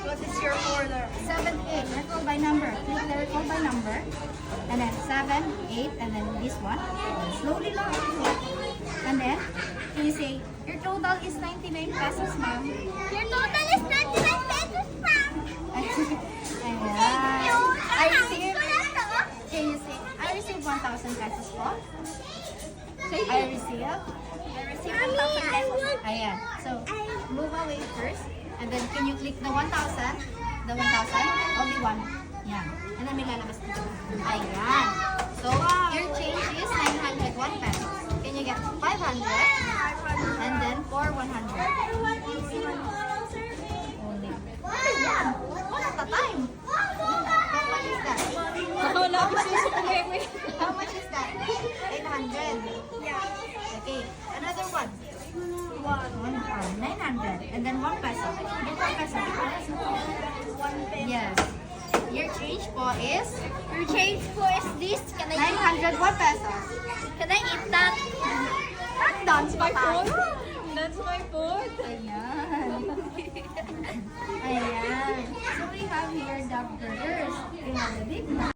What is your order? 7, 8. Recall by number. Click the recall by number. And then 7, 8, and then this one. Slowly lang. And then, you say, your total is 99 pesos, ma'am. Your total is 99 pesos, ma'am. Ayan. I received, can you say, I received 1,000 pesos po. I received 1,000 pesos. Ayan. So, move away first. And then, can you click the 1,000? The 1,000? Only one. Yan. And then, may lalabas dito. Ayan. So, your change is 901 pesos. Can you get 500? And then, for 100. Only. What is that? One at a time. How much is that? How much is that? 800. Okay. Another one. 900. And then 1 peso. Get 1 peso. 1 peso. Yes. Your change po is Your change for is this. Can I 901 pesos. Can I eat that? Dance pa tayo. That's my food. Ayan. Ayan. So we have here the burgers. We have the Big Mac.